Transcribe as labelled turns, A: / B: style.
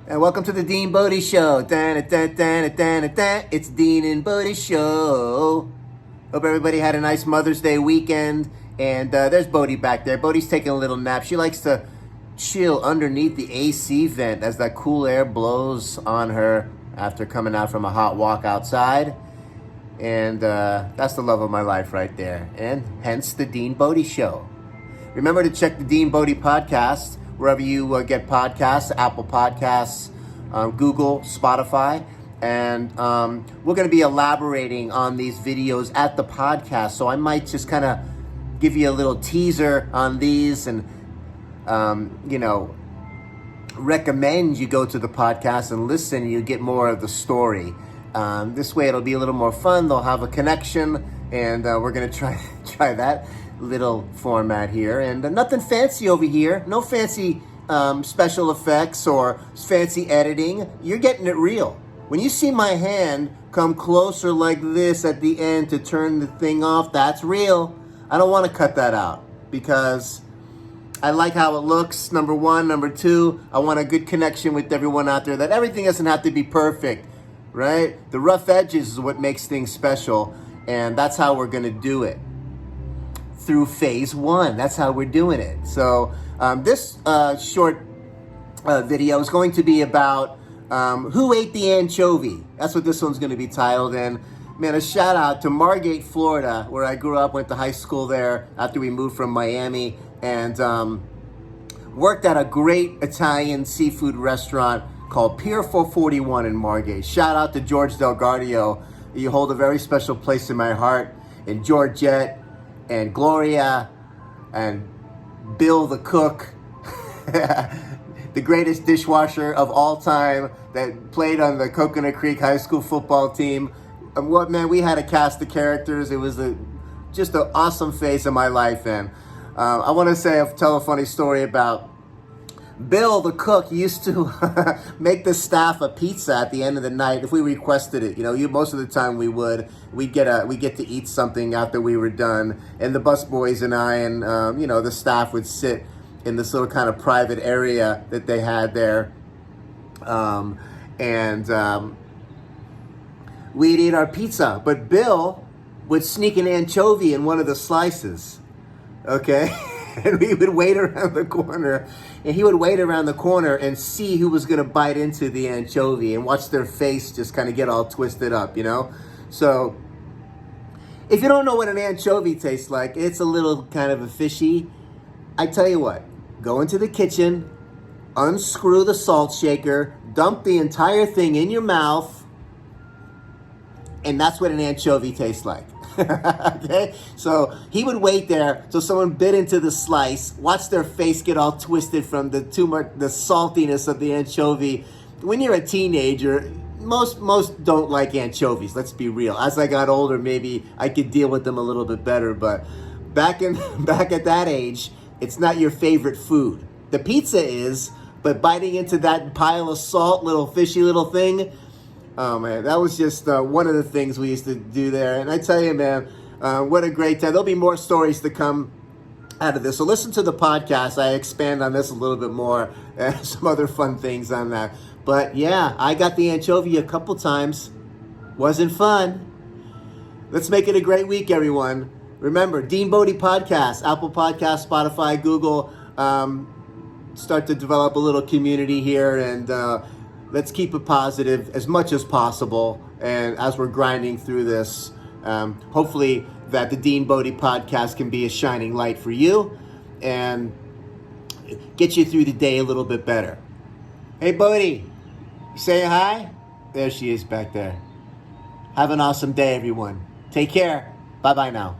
A: And welcome to the DeanBodi Show. It's DeanBodi Show. Hope everybody had a nice Mother's Day weekend. And there's Bodie back there. Bodie's taking a little nap. She likes to chill underneath the AC vent as that cool air blows on her after coming out from a hot walk outside. And that's the love of my life right there. And hence the DeanBodi Show. Remember to check the DeanBodi podcast wherever you get podcasts, Apple Podcasts, Google, Spotify. And we're going to be elaborating on these videos at the podcast. So I might just kind of give you a little teaser on these and, recommend you go to the podcast and listen and you get more of the story. This way it'll be a little more fun. They'll have a connection, and we're going to try that little format here. And nothing fancy over here. No fancy special effects or fancy editing. You're getting it real. When you see my hand come closer like this at the end to turn the thing off, that's real. I don't want to cut that out because I like how it looks, number one. Number two, I want a good connection with everyone out there, that everything doesn't have to be perfect, right? The rough edges is what makes things special, and that's how we're going to do it. Through phase one. That's how we're doing it. So this short video is going to be about who ate the anchovy. That's what this one's going to be titled. And man, a shout out to Margate, Florida, where I grew up, went to high school there after we moved from Miami, and worked at a great Italian seafood restaurant called Pier 441 in Margate. Shout out to George Delgardio. You hold a very special place in my heart. And Georgette, and Gloria, and Bill the cook, the greatest dishwasher of all time that played on the Coconut Creek High School football team. And what, man, we had a cast of characters. It was just an awesome phase of my life. And I want to tell a funny story about Bill the cook. Used to make the staff a pizza at the end of the night if we requested it. Most of the time we'd get to eat something after we were done, and the busboys and I and the staff would sit in this little kind of private area that they had there, and we'd eat our pizza. But Bill would sneak an anchovy in one of the slices. Okay. And we would wait around the corner, and he would wait around the corner and see who was going to bite into the anchovy and watch their face just kind of get all twisted up, So if you don't know what an anchovy tastes like, it's a little kind of a fishy. I tell you what, go into the kitchen, unscrew the salt shaker, dump the entire thing in your mouth, and that's what an anchovy tastes like. Okay, so he would wait there till someone bit into the slice, watch their face get all twisted from the saltiness of the anchovy. When you're a teenager, most don't like anchovies. Let's be real. As I got older, maybe I could deal with them a little bit better. But back at that age, it's not your favorite food. The pizza is, but biting into that pile of salt, little fishy little thing. Oh, man, that was just one of the things we used to do there. And I tell you, man, what a great time. There'll be more stories to come out of this. So listen to the podcast. I expand on this a little bit more. Some other fun things on that. But, yeah, I got the anchovy a couple times. Wasn't fun. Let's make it a great week, everyone. Remember, DeanBodi Podcast, Apple Podcast, Spotify, Google. Start to develop a little community here, and let's keep it positive as much as possible. And as we're grinding through this, hopefully that the DeanBodi podcast can be a shining light for you and get you through the day a little bit better. Hey, Bodie, you say hi? There she is back there. Have an awesome day, everyone. Take care. Bye-bye now.